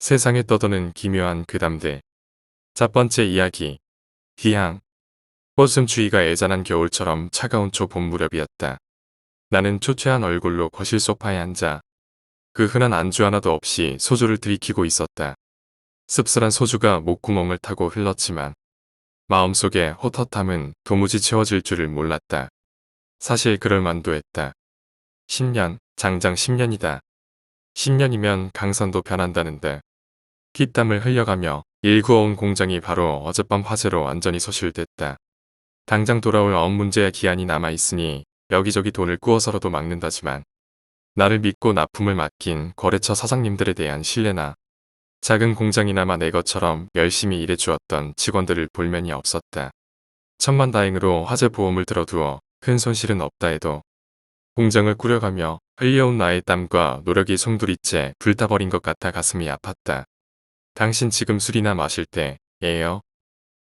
세상에 떠도는 기묘한 괴담들. 첫 번째 이야기. 기향. 꽃샘추위가 애잔한 겨울처럼 차가운 초봄 무렵이었다. 나는 초췌한 얼굴로 거실 소파에 앉아 그 흔한 안주 하나도 없이 소주를 들이키고 있었다. 씁쓸한 소주가 목구멍을 타고 흘렀지만 마음속에 헛헛함은 도무지 채워질 줄을 몰랐다. 사실 그럴 만도 했다. 10년, 장장 10년이다. 10년이면 강산도 변한다는데. 피땀을 흘려가며 일구어온 공장이 바로 어젯밤 화재로 완전히 소실됐다. 당장 돌아올 업 문제의 기한이 남아있으니 여기저기 돈을 꾸어서라도 막는다지만 나를 믿고 납품을 맡긴 거래처 사장님들에 대한 신뢰나 작은 공장이나마 내 것처럼 열심히 일해주었던 직원들을 볼 면이 없었다. 천만다행으로 화재 보험을 들어두어 큰 손실은 없다 해도 공장을 꾸려가며 흘려온 나의 땀과 노력이 송두리째 불타버린 것 같아 가슴이 아팠다. 당신 지금 술이나 마실 때 예요?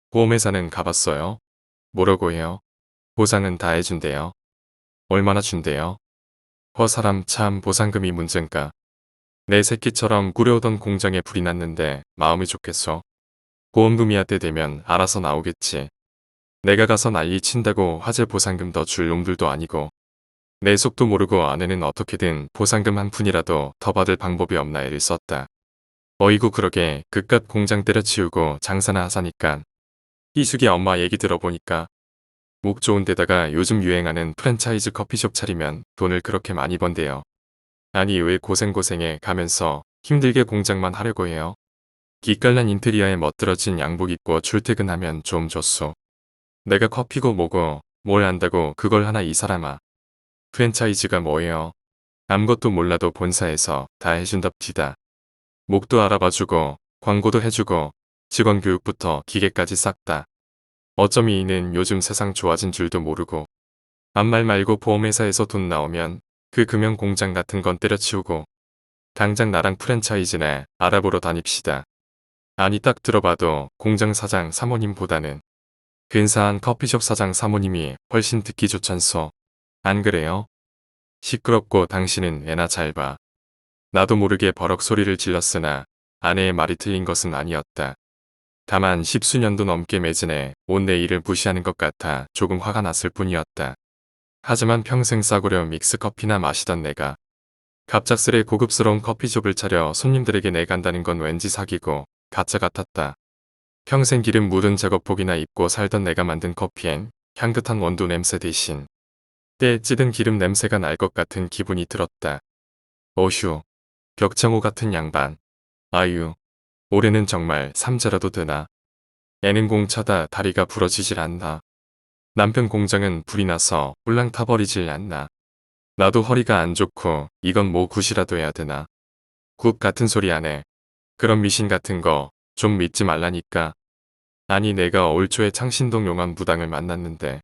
보험회사는 가봤어요? 뭐라고 해요? 보상은 다 해준대요. 얼마나 준대요? 사람 참 보상금이 문제인가. 내 새끼처럼 꾸려오던 공장에 불이 났는데 마음이 좋겠어. 보험금이야 때 되면 알아서 나오겠지. 내가 가서 난리 친다고 화재 보상금 더 줄 놈들도 아니고 내 속도 모르고 아내는 어떻게든 보상금 한 푼이라도 더 받을 방법이 없나 애를 썼다. 어이구 그러게 그깟 공장 때려치우고 장사나 하사니까 희숙이 엄마 얘기 들어보니까 목 좋은 데다가 요즘 유행하는 프랜차이즈 커피숍 차리면 돈을 그렇게 많이 번대요. 아니 왜 고생고생해 가면서 힘들게 공장만 하려고 해요. 기깔난 인테리어에 멋들어진 양복 입고 출퇴근하면 좀 좋소. 내가 커피고 뭐고 뭘 안다고 그걸 하나 이 사람아. 프랜차이즈가 뭐예요. 아무것도 몰라도 본사에서 다 해준답디다. 목도 알아봐주고 광고도 해주고 직원 교육부터 기계까지 싹 다. 어쩜 이는 요즘 세상 좋아진 줄도 모르고 아무 말 말고 보험회사에서 돈 나오면 그 금형 공장 같은 건 때려치우고 당장 나랑 프랜차이즈나 알아보러 다닙시다. 아니 딱 들어봐도 공장 사장 사모님보다는 근사한 커피숍 사장 사모님이 훨씬 듣기 좋잖소. 안 그래요? 시끄럽고 당신은 애나 잘 봐. 나도 모르게 버럭 소리를 질렀으나 아내의 말이 틀린 것은 아니었다. 다만 10수년도 넘게 매진해 온 내 일을 무시하는 것 같아 조금 화가 났을 뿐이었다. 하지만 평생 싸구려 믹스커피나 마시던 내가 갑작스레 고급스러운 커피숍을 차려 손님들에게 내간다는 건 왠지 사기고 가짜 같았다. 평생 기름 묻은 작업복이나 입고 살던 내가 만든 커피엔 향긋한 원두 냄새 대신 때에 찌든 기름 냄새가 날 것 같은 기분이 들었다. 어휴, 벽창호 같은 양반. 아유, 올해는 정말 삼재라도 되나. 애는 공차다 다리가 부러지질 않나. 남편 공장은 불이 나서 홀랑 타버리질 않나. 나도 허리가 안 좋고 이건 뭐 굿이라도 해야 되나. 굿 같은 소리 안 해. 그런 미신 같은 거 좀 믿지 말라니까. 아니 내가 올 초에 창신동 용암 무당을 만났는데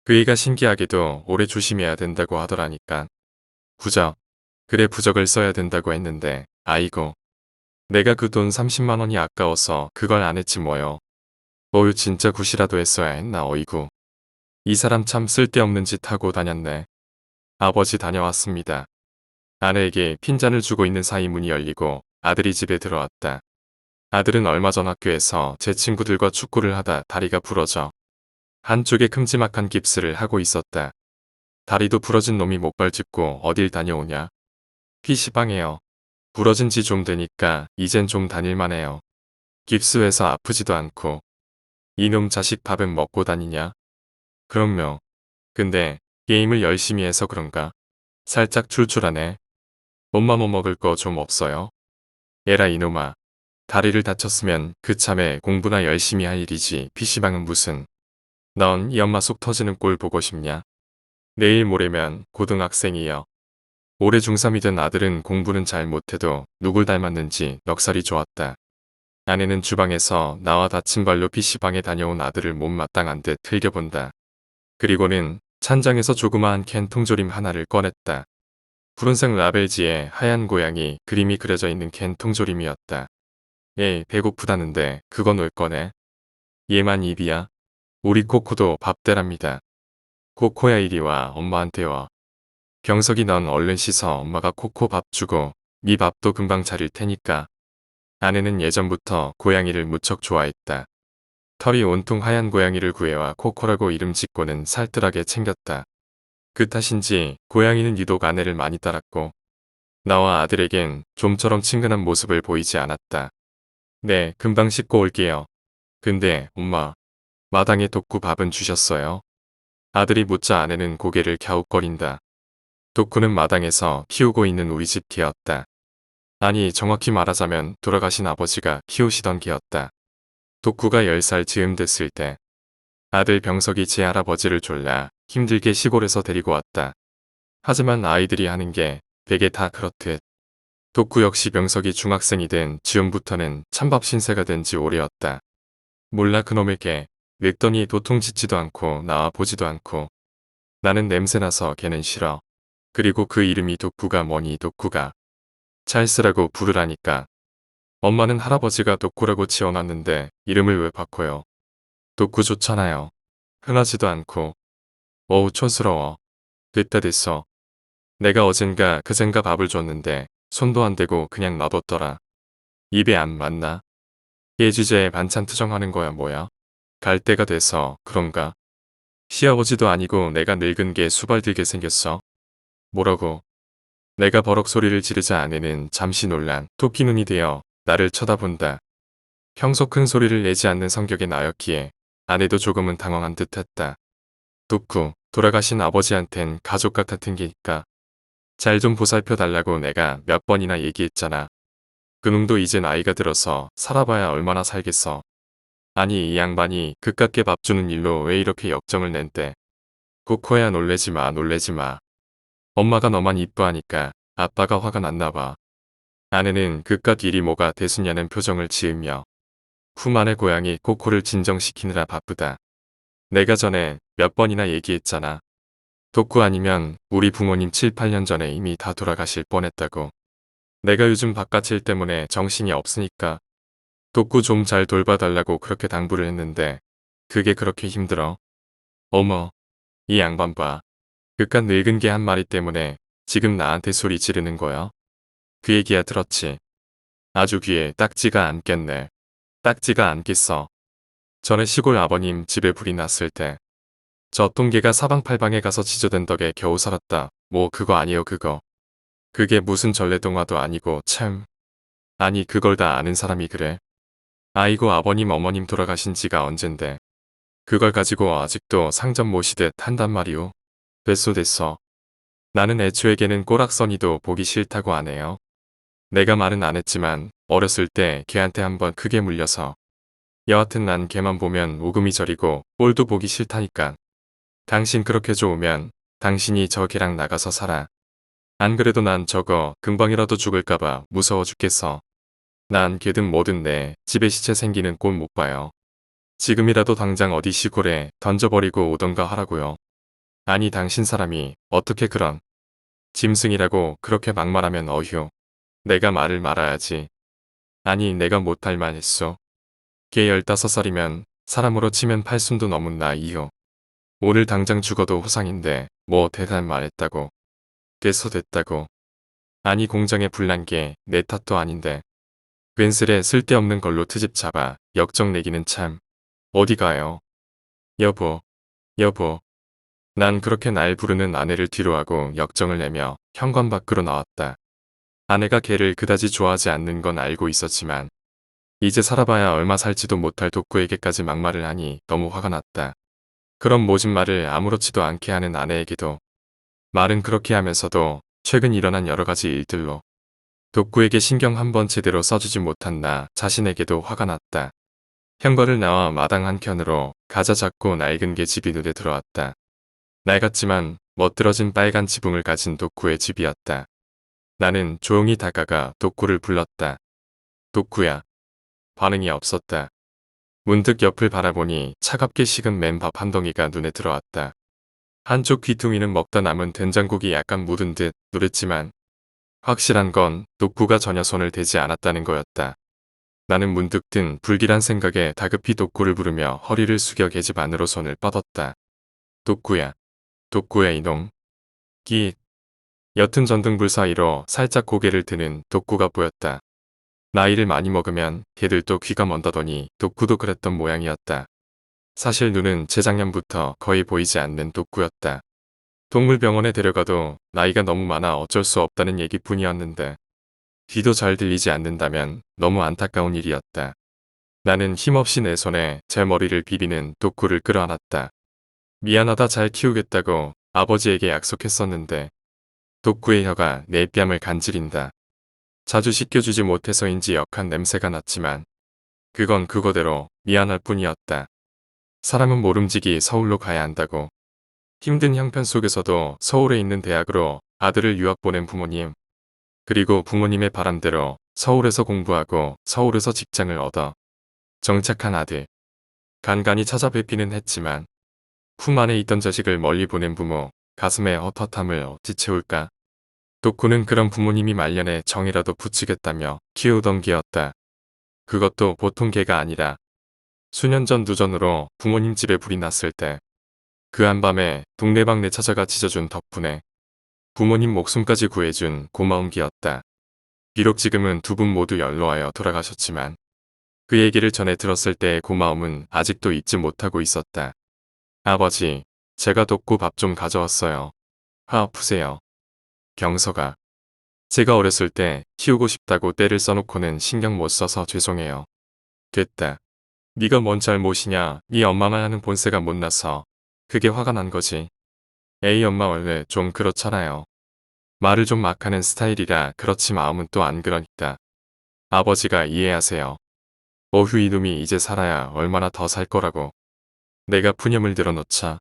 그 애가 신기하게도 올해 조심해야 된다고 하더라니까. 부적. 그래 부적을 써야 된다고 했는데 아이고. 내가 그 돈 30만 원이 아까워서 그걸 안 했지 뭐요. 어휴 진짜 굿이라도 했어야 했나 어이구. 이 사람 참 쓸데없는 짓 하고 다녔네. 아버지 다녀왔습니다. 아내에게 핀잔을 주고 있는 사이 문이 열리고 아들이 집에 들어왔다. 아들은 얼마 전 학교에서 제 친구들과 축구를 하다 다리가 부러져 한쪽에 큼지막한 깁스를 하고 있었다. 다리도 부러진 놈이 목발 짚고 어딜 다녀오냐. PC방에요. 부러진 지 좀 되니까 이젠 좀 다닐만해요. 깁스해서 아프지도 않고. 이놈 자식 밥은 먹고 다니냐? 그럼요. 근데 게임을 열심히 해서 그런가? 살짝 출출하네. 엄마 뭐 먹을 거 좀 없어요? 에라 이놈아. 다리를 다쳤으면 그참에 공부나 열심히 할 일이지 PC방은 무슨. 넌 이 엄마 속 터지는 꼴 보고 싶냐? 내일 모레면 고등학생이여. 올해 중3이던 아들은 공부는 잘 못해도 누굴 닮았는지 넉살이 좋았다. 아내는 주방에서 나와 다친 발로 PC방에 다녀온 아들을 못마땅한 듯 흘겨본다. 그리고는 찬장에서 조그마한 캔 통조림 하나를 꺼냈다. 푸른색 라벨지에 하얀 고양이 그림이 그려져 있는 캔 통조림이었다. 배고프다는데 그건 왜 꺼내? 얘만 입이야? 우리 코코도 밥 대랍니다. 코코야 이리 와 엄마한테 와. 병석이 넌 얼른 씻어 엄마가 코코 밥 주고 네 밥도 금방 차릴 테니까. 아내는 예전부터 고양이를 무척 좋아했다. 털이 온통 하얀 고양이를 구해와 코코라고 이름 짓고는 살뜰하게 챙겼다. 그 탓인지 고양이는 유독 아내를 많이 따랐고 나와 아들에겐 좀처럼 친근한 모습을 보이지 않았다. 네, 금방 씻고 올게요. 근데 엄마, 마당에 덕구 밥은 주셨어요? 아들이 묻자 아내는 고개를 갸웃거린다. 덕구는 마당에서 키우고 있는 우리 집 개였다. 아니 정확히 말하자면 돌아가신 아버지가 키우시던 개였다. 덕구가 10살 즈음 됐을 때 아들 병석이 제 할아버지를 졸라 힘들게 시골에서 데리고 왔다. 하지만 아이들이 하는 게 되게 다 그렇듯 덕구 역시 병석이 중학생이 된 즈음부터는 찬밥 신세가 된 지 오래였다. 몰라 그놈에게 늙더니 도통 짖지도 않고 나와 보지도 않고 나는 냄새나서 걔는 싫어. 그리고 그 이름이 덕구가 뭐니 덕구가 찰스라고 부르라니까. 엄마는 할아버지가 덕구라고 지어놨는데 이름을 왜 바꿔요. 덕구 좋잖아요. 흔하지도 않고. 어우 촌스러워. 됐다 됐어. 내가 어젠가 그젠가 밥을 줬는데 손도 안 대고 그냥 놔뒀더라. 입에 안 맞나? 얘 주제에 반찬 투정하는 거야 뭐야? 갈 때가 돼서 그런가? 시아버지도 아니고 내가 늙은 게 수발들게 생겼어. 뭐라고? 내가 버럭 소리를 지르자 아내는 잠시 놀란 토끼 눈이 되어 나를 쳐다본다. 평소 큰 소리를 내지 않는 성격의 나였기에 아내도 조금은 당황한 듯했다. 덕구, 돌아가신 아버지한텐 가족 같았던 게니까 잘 좀 보살펴 달라고 내가 몇 번이나 얘기했잖아. 그놈도 이제 나이가 들어서 살아봐야 얼마나 살겠어. 아니 이 양반이 그깟게 밥 주는 일로 왜 이렇게 역정을 낸대. 코코야 놀래지 마 놀래지 마. 엄마가 너만 이뻐하니까 아빠가 화가 났나 봐. 아내는 그깟 일이 뭐가 대수냐는 표정을 지으며 후만의 고양이 코코를 진정시키느라 바쁘다. 내가 전에 몇 번이나 얘기했잖아. 덕구 아니면 우리 부모님 7, 8년 전에 이미 다 돌아가실 뻔했다고. 내가 요즘 바깥일 때문에 정신이 없으니까 덕구 좀 잘 돌봐달라고 그렇게 당부를 했는데 그게 그렇게 힘들어. 어머, 이 양반 봐. 그깟 늙은 개 한 마리 때문에 지금 나한테 소리 지르는 거야? 그 얘기야 들었지. 아주 귀에 딱지가 않겠네. 딱지가 않겠어. 전에 시골 아버님 집에 불이 났을 때 저 똥개가 사방팔방에 가서 지저댄 덕에 겨우 살았다. 뭐 그거 아니요 그거. 그게 무슨 전래동화도 아니고 참. 아니 그걸 다 아는 사람이 그래. 아이고 아버님 어머님 돌아가신 지가 언젠데. 그걸 가지고 아직도 상점 모시듯 한단 말이오. 됐어 됐어. 나는 애초에 걔는 꼬락서니도 보기 싫다고 안 해요. 내가 말은 안 했지만 어렸을 때 걔한테 한번 크게 물려서 여하튼 난 걔만 보면 오금이 저리고 꼴도 보기 싫다니까. 당신 그렇게 좋으면 당신이 저 걔랑 나가서 살아. 안 그래도 난 저거 금방이라도 죽을까봐 무서워 죽겠어. 난 걔든 뭐든 내 집에 시체 생기는 꼴 못 봐요. 지금이라도 당장 어디 시골에 던져버리고 오던가 하라고요. 아니 당신 사람이 어떻게 그런 짐승이라고 그렇게 막말하면 어휴. 내가 말을 말아야지. 아니 내가 못할 만 했어. 걔 15살이면 사람으로 치면 팔순도 넘은 나이요. 오늘 당장 죽어도 호상인데 뭐 대단 말했다고. 깨서 됐다고. 아니 공장에 불난 게 내 탓도 아닌데. 괜스레 쓸데없는 걸로 트집 잡아 역정 내기는 참. 어디 가요? 여보. 여보. 난 그렇게 날 부르는 아내를 뒤로하고 역정을 내며 현관 밖으로 나왔다. 아내가 걔를 그다지 좋아하지 않는 건 알고 있었지만 이제 살아봐야 얼마 살지도 못할 덕구에게까지 막말을 하니 너무 화가 났다. 그런 모진 말을 아무렇지도 않게 하는 아내에게도 말은 그렇게 하면서도 최근 일어난 여러 가지 일들로 덕구에게 신경 한번 제대로 써주지 못한 나 자신에게도 화가 났다. 현관을 나와 마당 한켠으로 가자 작고 낡은 게 집이 눈에 들어왔다. 낡았지만 멋들어진 빨간 지붕을 가진 덕구의 집이었다. 나는 조용히 다가가 덕구를 불렀다. 덕구야. 반응이 없었다. 문득 옆을 바라보니 차갑게 식은 맨밥 한 덩이가 눈에 들어왔다. 한쪽 귀퉁이는 먹다 남은 된장국이 약간 묻은 듯 누랬지만 확실한 건 덕구가 전혀 손을 대지 않았다는 거였다. 나는 문득 든 불길한 생각에 다급히 덕구를 부르며 허리를 숙여 계집 안으로 손을 뻗었다. 덕구야. 덕구야 이놈. 끼익. 옅은 전등불 사이로 살짝 고개를 드는 덕구가 보였다. 나이를 많이 먹으면 걔들도 귀가 먼다더니 덕구도 그랬던 모양이었다. 사실 눈은 재작년부터 거의 보이지 않는 덕구였다. 동물병원에 데려가도 나이가 너무 많아 어쩔 수 없다는 얘기뿐이었는데 귀도 잘 들리지 않는다면 너무 안타까운 일이었다. 나는 힘없이 내 손에 제 머리를 비비는 덕구를 끌어안았다. 미안하다 잘 키우겠다고 아버지에게 약속했었는데 덕구의 혀가 내 뺨을 간지린다. 자주 씻겨주지 못해서인지 역한 냄새가 났지만 그건 그거대로 미안할 뿐이었다. 사람은 모름지기 서울로 가야 한다고. 힘든 형편 속에서도 서울에 있는 대학으로 아들을 유학 보낸 부모님. 그리고 부모님의 바람대로 서울에서 공부하고 서울에서 직장을 얻어 정착한 아들. 간간히 찾아뵙기는 했지만 품 안에 있던 자식을 멀리 보낸 부모, 가슴의 헛헛함을 어찌 채울까? 덕구는 그런 부모님이 말년에 정이라도 붙이겠다며 키우던 개였다. 그것도 보통 개가 아니라 수년 전 누전으로 부모님 집에 불이 났을 때 그 한밤에 동네방네 찾아가 짖어준 덕분에 부모님 목숨까지 구해준 고마운 개였다. 비록 지금은 두 분 모두 연로하여 돌아가셨지만 그 얘기를 전해 들었을 때의 고마움은 아직도 잊지 못하고 있었다. 아버지, 제가 덕구 밥 좀 가져왔어요. 화 아프세요. 경서가. 제가 어렸을 때 키우고 싶다고 때를 써놓고는 신경 못 써서 죄송해요. 됐다. 네가 뭔 잘못이냐. 네 엄마만 하는 본세가 못나서 그게 화가 난 거지. 에이 엄마 원래 좀 그렇잖아요. 말을 좀 막 하는 스타일이라 그렇지 마음은 또 안 그러니까. 아버지가 이해하세요. 어휴 이놈이 이제 살아야 얼마나 더 살 거라고. 내가 푸념을 들어놓자.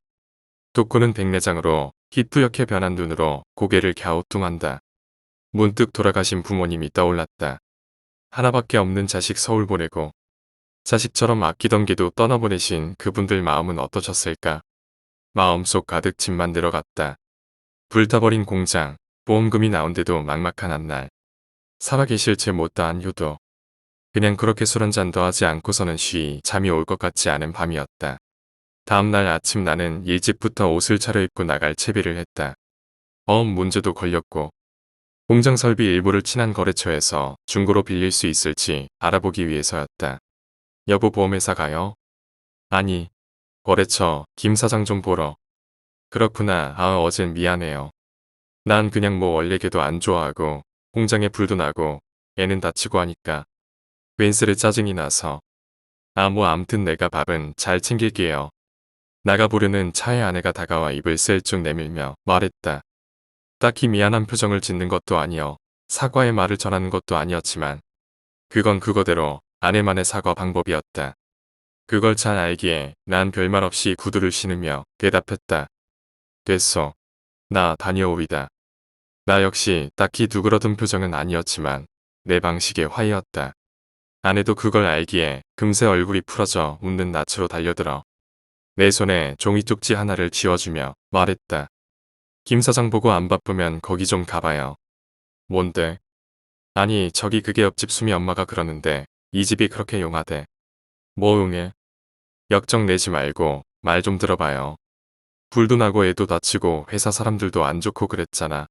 덕구는 백내장으로 희뿌옇게 변한 눈으로 고개를 갸우뚱한다. 문득 돌아가신 부모님이 떠올랐다. 하나밖에 없는 자식 서울 보내고 자식처럼 아끼던 게도 떠나보내신 그분들 마음은 어떠셨을까? 마음속 가득 짐만 들어갔다. 불타버린 공장, 보험금이 나온데도 막막한 한날. 살아계실 채 못다한 효도. 그냥 그렇게 술 한잔도 하지 않고서는 쉬이 잠이 올 것 같지 않은 밤이었다. 다음날 아침 나는 일찍부터 옷을 차려입고 나갈 채비를 했다. 문제도 걸렸고 공장 설비 일부를 친한 거래처에서 중고로 빌릴 수 있을지 알아보기 위해서였다. 여보 보험회사 가요? 아니, 거래처 김 사장 좀 보러. 그렇구나. 어젠 미안해요. 난 그냥 뭐 원래 걔도 안 좋아하고 공장에 불도 나고 애는 다치고 하니까 웬스레 짜증이 나서. 뭐 암튼 내가 밥은 잘 챙길게요. 나가보려는 차에 아내가 다가와 입을 셀쭉 내밀며 말했다. 딱히 미안한 표정을 짓는 것도 아니여 사과의 말을 전하는 것도 아니었지만 그건 그거대로 아내만의 사과 방법이었다. 그걸 잘 알기에 난 별말 없이 구두를 신으며 대답했다. 됐어. 나 다녀오리다. 나 역시 딱히 두그러든 표정은 아니었지만 내 방식의 화이였다. 아내도 그걸 알기에 금세 얼굴이 풀어져 웃는 낯으로 달려들어 내 손에 종이 쪽지 하나를 쥐어주며 말했다. 김 사장 보고 안 바쁘면 거기 좀 가봐요. 뭔데? 아니 저기 그게 옆집 수미 엄마가 그러는데 이 집이 그렇게 용하대. 뭐 용해? 역정 내지 말고 말 좀 들어봐요. 불도 나고 애도 다치고 회사 사람들도 안 좋고 그랬잖아.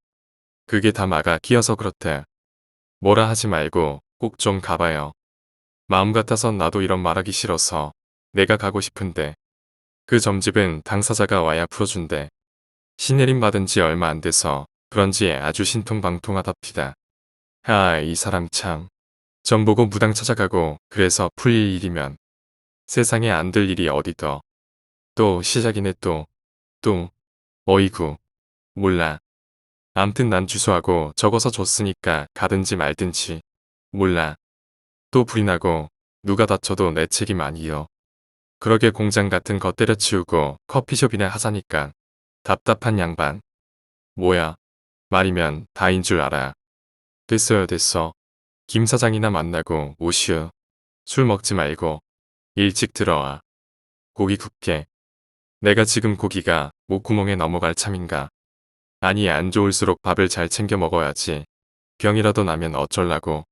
그게 다 마가 끼어서 그렇대. 뭐라 하지 말고 꼭 좀 가봐요. 마음 같아선 나도 이런 말하기 싫어서 내가 가고 싶은데 그 점집은 당사자가 와야 풀어준대. 신내림 받은 지 얼마 안 돼서 그런지 아주 신통방통하답디다. 이 사람 참. 점 보고 무당 찾아가고 그래서 풀릴 일이면 세상에 안 될 일이 어디더. 또 시작이네 또. 어이구. 몰라. 암튼 난 주소하고 적어서 줬으니까 가든지 말든지. 몰라. 또 불이 나고 누가 다쳐도 내 책임 아니여. 그러게 공장 같은 거 때려치우고 커피숍이나 하자니까. 답답한 양반. 뭐야. 말이면 다인 줄 알아. 됐어요 됐어. 김 사장이나 만나고 오시오. 술 먹지 말고 일찍 들어와. 고기 굽게. 내가 지금 고기가 목구멍에 넘어갈 참인가. 아니 안 좋을수록 밥을 잘 챙겨 먹어야지. 병이라도 나면 어쩔라고.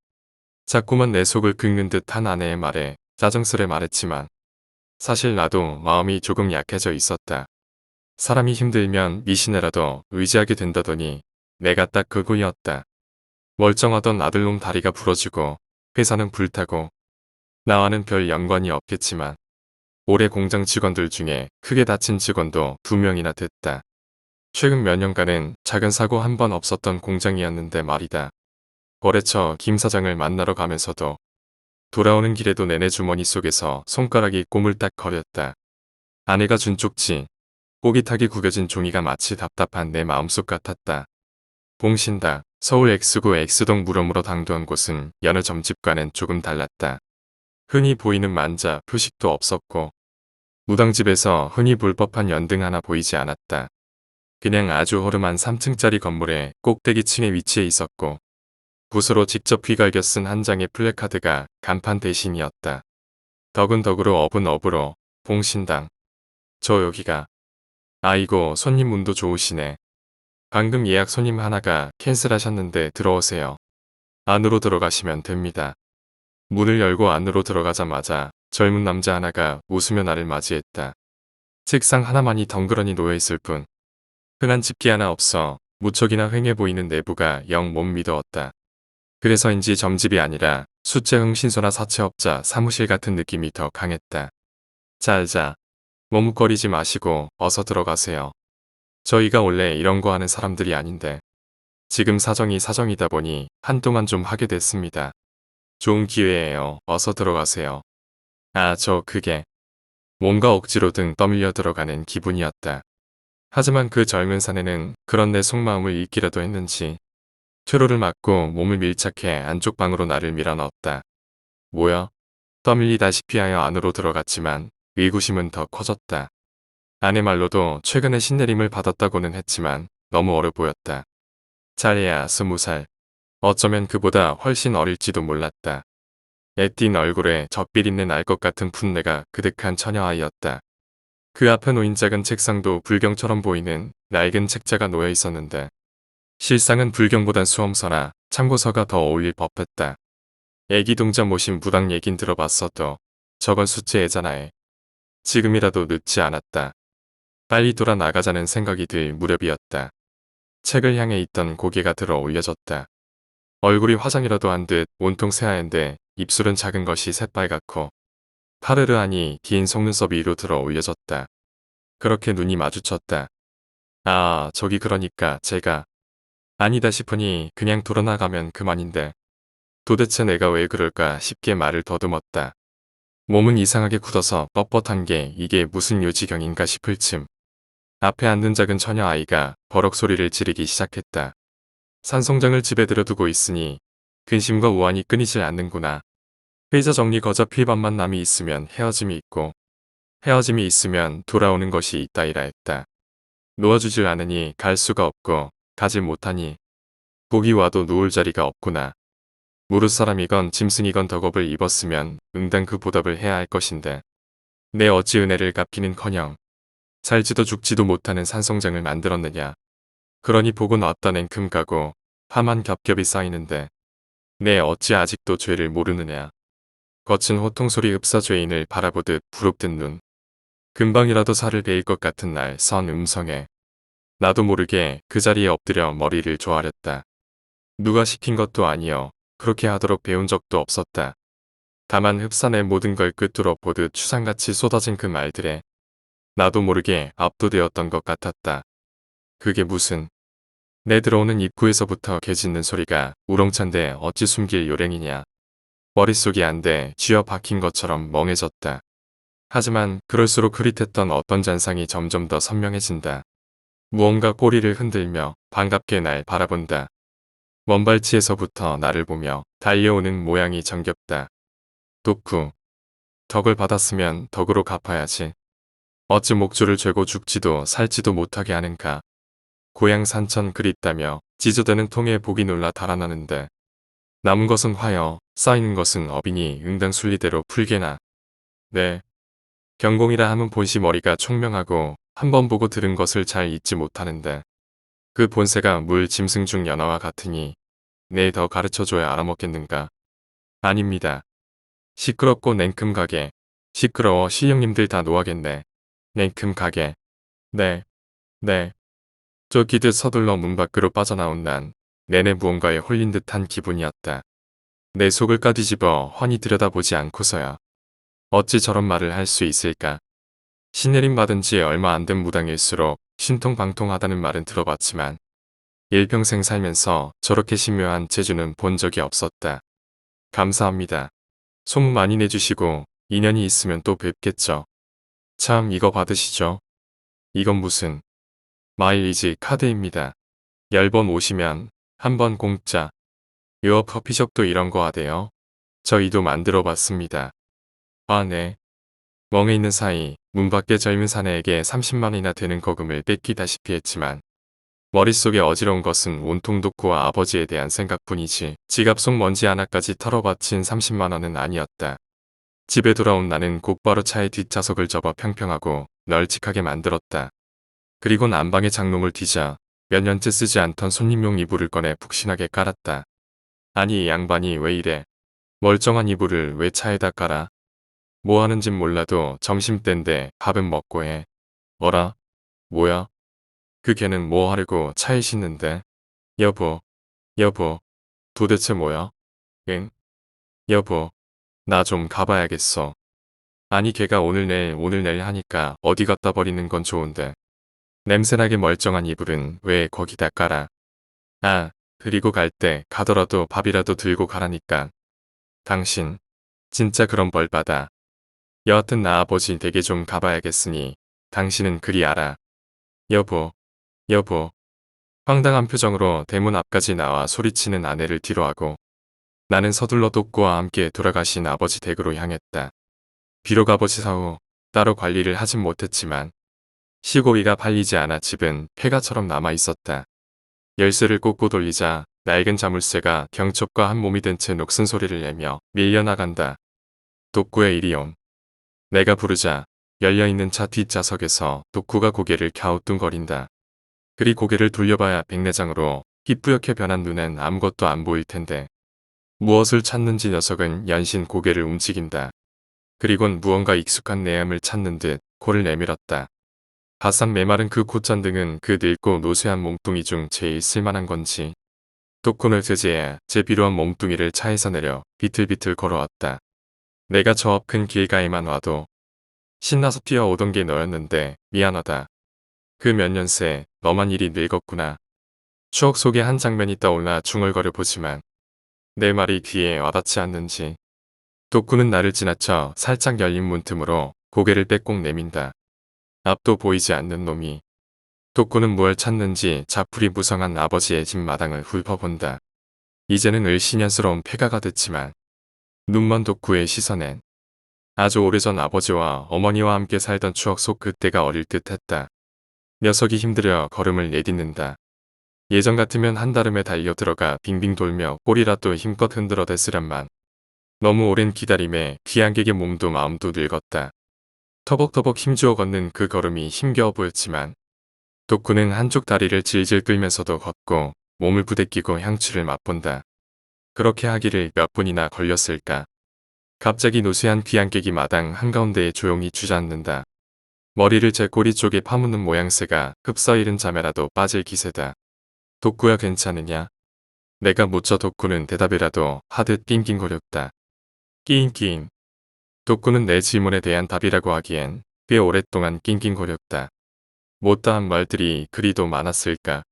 자꾸만 내 속을 긁는 듯한 아내의 말에 짜증스레 말했지만 사실 나도 마음이 조금 약해져 있었다. 사람이 힘들면 미신에라도 의지하게 된다더니 내가 딱 그거였다. 멀쩡하던 아들놈 다리가 부러지고 회사는 불타고 나와는 별 연관이 없겠지만 올해 공장 직원들 중에 크게 다친 직원도 2명이나 됐다. 최근 몇 년간은 작은 사고 한 번 없었던 공장이었는데 말이다. 거래처 김 사장을 만나러 가면서도 돌아오는 길에도 내내 주머니 속에서 손가락이 꼬물딱거렸다. 아내가 준 쪽지, 꼬깃하게 구겨진 종이가 마치 답답한 내 마음속 같았다. 봉신당, 서울 X구 X동 무덤으로 당도한 곳은 여느 점집과는 조금 달랐다. 흔히 보이는 만자, 표식도 없었고 무당집에서 흔히 볼 법한 연등 하나 보이지 않았다. 그냥 아주 허름한 3층짜리 건물의 꼭대기층에 위치해 있었고 붓으로 직접 휘갈겨 쓴 한 장의 플래카드가 간판 대신이었다. 덕은덕으로 어분어부로 봉신당. 저 여기가. 아이고 손님 운도 좋으시네. 방금 예약 손님 하나가 캔슬하셨는데 들어오세요. 안으로 들어가시면 됩니다. 문을 열고 안으로 들어가자마자 젊은 남자 하나가 웃으며 나를 맞이했다. 책상 하나만이 덩그러니 놓여있을 뿐 흔한 집게 하나 없어 무척이나 휑해 보이는 내부가 영 못 믿어었다. 그래서인지 점집이 아니라 수채 흥신소나 사채업자 사무실 같은 느낌이 더 강했다. 자, 머뭇거리지 마시고 어서 들어가세요. 저희가 원래 이런 거 하는 사람들이 아닌데 지금 사정이 사정이다 보니 한동안 좀 하게 됐습니다. 좋은 기회예요. 어서 들어가세요. 그게 뭔가 억지로 등 떠밀려 들어가는 기분이었다. 하지만 그 젊은 사내는 그런 내 속마음을 읽기라도 했는지 퇴로를 막고 몸을 밀착해 안쪽 방으로 나를 밀어넣었다. 뭐야? 떠밀리다시피 하여 안으로 들어갔지만 의구심은 더 커졌다. 아내 말로도 최근에 신내림을 받았다고는 했지만 너무 어려 보였다. 잘해야 20살. 어쩌면 그보다 훨씬 어릴지도 몰랐다. 애띤 얼굴에 젖비린내 날 것 같은 풋내가 그득한 처녀아이였다. 그 앞에 놓인 작은 책상도 불경처럼 보이는 낡은 책자가 놓여 있었는데 실상은 불경보단 수험서나 참고서가 더 어울릴 법했다. 애기 동자 모심 무당 얘긴 들어봤어도 저건 수채 애잖아에. 지금이라도 늦지 않았다. 빨리 돌아 나가자는 생각이 들 무렵이었다. 책을 향해 있던 고개가 들어 올려졌다. 얼굴이 화장이라도 한 듯 온통 새하얀데 입술은 작은 것이 새빨갛고 파르르하니 긴 속눈썹 위로 들어 올려졌다. 그렇게 눈이 마주쳤다. 저기 그러니까 제가 아니다 싶으니 그냥 돌아나가면 그만인데 도대체 내가 왜 그럴까 싶게 말을 더듬었다. 몸은 이상하게 굳어서 뻣뻣한 게 이게 무슨 요지경인가 싶을 쯤 앞에 앉는 작은 처녀 아이가 버럭 소리를 지르기 시작했다. 산송장을 집에 들여두고 있으니 근심과 우환이 끊이질 않는구나. 회사 정리 거저 필밤만 남이 있으면 헤어짐이 있고 헤어짐이 있으면 돌아오는 것이 있다이라 했다. 놓아주질 않으니 갈 수가 없고 가질 못하니 복이 와도 누울 자리가 없구나. 무릇 사람이건 짐승이건 덕업을 입었으면 응당 그 보답을 해야 할 것인데 내 어찌 은혜를 갚기는커녕 살지도 죽지도 못하는 산송장을 만들었느냐. 그러니 복은 왔다 냉큼 가고 화만 겹겹이 쌓이는데 내 어찌 아직도 죄를 모르느냐. 거친 호통소리 흡사죄인을 바라보듯 부릅뜬 눈. 금방이라도 살을 베일 것 같은 날 선 음성에 나도 모르게 그 자리에 엎드려 머리를 조아렸다. 누가 시킨 것도 아니여 그렇게 하도록 배운 적도 없었다. 다만 흡사내 모든 걸 꿰뚫어 보듯 추상같이 쏟아진 그 말들에 나도 모르게 압도되었던 것 같았다. 그게 무슨 내 들어오는 입구에서부터 개 짖는 소리가 우렁찬데 어찌 숨길 요랭이냐. 머릿속이 안돼 쥐어 박힌 것처럼 멍해졌다. 하지만 그럴수록 흐릿했던 어떤 잔상이 점점 더 선명해진다. 무언가 꼬리를 흔들며 반갑게 날 바라본다. 먼발치에서부터 나를 보며 달려오는 모양이 정겹다. 덕후. 덕을 받았으면 덕으로 갚아야지. 어찌 목줄을 죄고 죽지도 살지도 못하게 하는가. 고향 산천 그립다며 지저대는 통에 복이 놀라 달아나는데 남은 것은 화여 쌓이는 것은 업이니 응당 순리대로 풀게나. 네. 경공이라 하면 본시 머리가 총명하고 한 번 보고 들은 것을 잘 잊지 못하는데 그 본세가 물 짐승 중 연하와 같으니 내 더 가르쳐줘야 알아먹겠는가. 아닙니다. 시끄럽고 냉큼 가게. 시끄러워 실령님들 다 노하겠네. 냉큼 가게. 네. 쫓기듯 서둘러 문 밖으로 빠져나온 난 내내 무언가에 홀린 듯한 기분이었다. 내 속을 까뒤집어 훤히 들여다보지 않고서야 어찌 저런 말을 할 수 있을까. 신내림 받은 지 얼마 안 된 무당일수록 신통방통하다는 말은 들어봤지만 일평생 살면서 저렇게 신묘한 재주는 본 적이 없었다. 감사합니다. 소문 많이 내주시고 인연이 있으면 또 뵙겠죠. 참 이거 받으시죠. 이건 무슨 마일리지 카드입니다. 10번 오시면 한 번 공짜. 요 커피숍도 이런 거 하대요. 저희도 만들어 봤습니다. 아 네. 멍에 있는 사이 문 밖에 젊은 사내에게 30만원이나 되는 거금을 뺏기다시피 했지만 머릿속에 어지러운 것은 온통 덕구와 아버지에 대한 생각뿐이지 지갑 속 먼지 하나까지 털어바친 30만원은 아니었다. 집에 돌아온 나는 곧바로 차의 뒷좌석을 접어 평평하고 널찍하게 만들었다. 그리곤 안방에 장롱을 뒤자 몇 년째 쓰지 않던 손님용 이불을 꺼내 푹신하게 깔았다. 아니 이 양반이 왜 이래. 멀쩡한 이불을 왜 차에다 깔아. 뭐 하는진 몰라도 점심때인데 밥은 먹고 해. 어라? 뭐야? 그 걔는 뭐 하려고 차에 싣는데? 여보, 여보, 도대체 뭐야? 응? 여보, 나 좀 가봐야겠어. 아니 걔가 오늘 내일 하니까 어디 갖다 버리는 건 좋은데. 냄새나게 멀쩡한 이불은 왜 거기다 깔아? 아, 그리고 갈 때 가더라도 밥이라도 들고 가라니까. 당신, 진짜 그런 벌 받아. 여하튼 나 아버지 댁에 좀 가봐야겠으니 당신은 그리 알아. 여보, 여보. 황당한 표정으로 대문 앞까지 나와 소리치는 아내를 뒤로하고 나는 서둘러 덕구와 함께 돌아가신 아버지 댁으로 향했다. 비록 아버지 사후 따로 관리를 하진 못했지만 시고기가 팔리지 않아 집은 폐가처럼 남아있었다. 열쇠를 꽂고 돌리자 낡은 자물쇠가 경첩과 한 몸이 된 채 녹슨 소리를 내며 밀려나간다. 덕구의 이리온. 내가 부르자 열려있는 차 뒷좌석에서 덕구가 고개를 갸우뚱거린다. 그리 고개를 돌려봐야 백내장으로 희뿌옇게 변한 눈엔 아무것도 안 보일 텐데 무엇을 찾는지 녀석은 연신 고개를 움직인다. 그리곤 무언가 익숙한 내함을 찾는 듯 코를 내밀었다. 바싹 메마른 그 콧잔등은 그 늙고 노쇠한 몸뚱이 중 제일 쓸만한 건지 덕구를 드제야 제 비루한 몸뚱이를 차에서 내려 비틀비틀 걸어왔다. 내가 저 앞 큰 길가에만 와도 신나서 뛰어오던 게 너였는데 미안하다. 그 몇 년 새 너만 이리 늙었구나. 추억 속의 한 장면이 떠올라 중얼거려 보지만 내 말이 귀에 와닿지 않는지 덕구는 나를 지나쳐 살짝 열린 문틈으로 고개를 빼꼭 내민다. 앞도 보이지 않는 놈이. 덕구는 뭘 찾는지 자풀이 무성한 아버지의 집 마당을 훑어본다. 이제는 을씨년스러운 폐가가 됐지만 눈먼 덕구의 시선엔 아주 오래전 아버지와 어머니와 함께 살던 추억 속 그때가 어릴 듯 했다. 녀석이 힘들여 걸음을 내딛는다. 예전 같으면 한달음에 달려들어가 빙빙 돌며 꼬리라도 힘껏 흔들어댔으련만 너무 오랜 기다림에 귀한객의 몸도 마음도 늙었다. 터벅터벅 힘주어 걷는 그 걸음이 힘겨워 보였지만 덕구는 한쪽 다리를 질질 끌면서도 걷고 몸을 부대끼고 향취를 맛본다. 그렇게 하기를 몇 분이나 걸렸을까. 갑자기 노쇠한 귀한객이 마당 한가운데에 조용히 주저앉는다. 머리를 제 꼬리 쪽에 파묻는 모양새가 흡사이른 자매라도 빠질 기세다. 덕구야 괜찮으냐? 내가 묻자 덕구는 대답이라도 하듯 낑낑거렸다. 끼잉끼잉. 덕구는 내 질문에 대한 답이라고 하기엔 꽤 오랫동안 낑낑거렸다. 못다한 말들이 그리도 많았을까.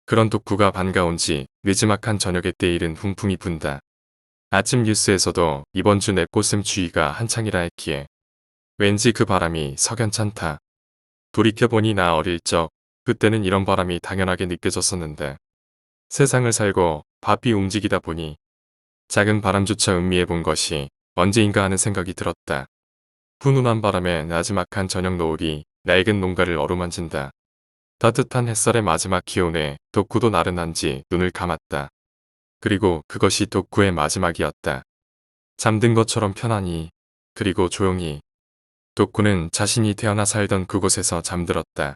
그런 덕구가 반가운지 늦지막한 저녁에 때일은 훈풍이 분다. 아침 뉴스에서도 이번 주 내꽃샘 추위가 한창이라 했기에 왠지 그 바람이 석연찮다. 돌이켜보니 나 어릴 적 그때는 이런 바람이 당연하게 느껴졌었는데 세상을 살고 바삐 움직이다 보니 작은 바람조차 음미해 본 것이 언제인가 하는 생각이 들었다. 훈훈한 바람에 나지막한 저녁 노을이 낡은 농가를 어루만진다. 따뜻한 햇살의 마지막 기온에 덕구도 나른한지 눈을 감았다. 그리고 그것이 덕구의 마지막이었다. 잠든 것처럼 편안히 그리고 조용히 덕구는 자신이 태어나 살던 그곳에서 잠들었다.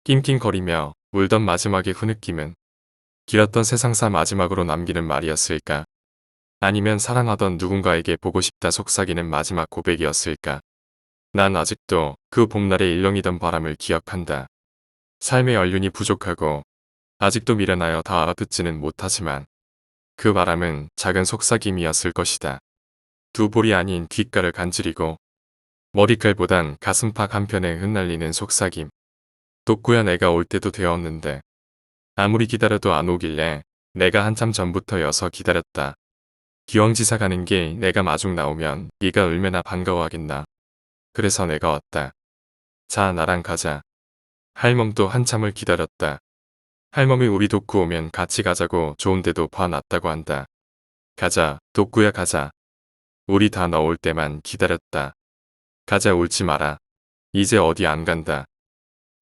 낑낑거리며 울던 마지막의 흐느낌은 길었던 세상사 마지막으로 남기는 말이었을까? 아니면 사랑하던 누군가에게 보고 싶다 속삭이는 마지막 고백이었을까? 난 아직도 그 봄날의 일렁이던 바람을 기억한다. 삶의 연륜이 부족하고 아직도 미련하여 다 알아듣지는 못하지만 그 바람은 작은 속삭임이었을 것이다. 두 볼이 아닌 귓가를 간지리고 머리칼보단 가슴팍 한편에 흩날리는 속삭임. 독구야 내가 올 때도 되었는데 아무리 기다려도 안 오길래 내가 한참 전부터 여서 기다렸다. 기왕지사 가는 게 내가 마중 나오면 네가 얼마나 반가워하겠나. 그래서 내가 왔다. 자 나랑 가자. 할멈도 한참을 기다렸다. 할멈이 우리 독구 오면 같이 가자고 좋은 데도 봐놨다고 한다. 가자 독구야 가자. 우리 다 너 올 때만 기다렸다. 가자 울지 마라. 이제 어디 안 간다.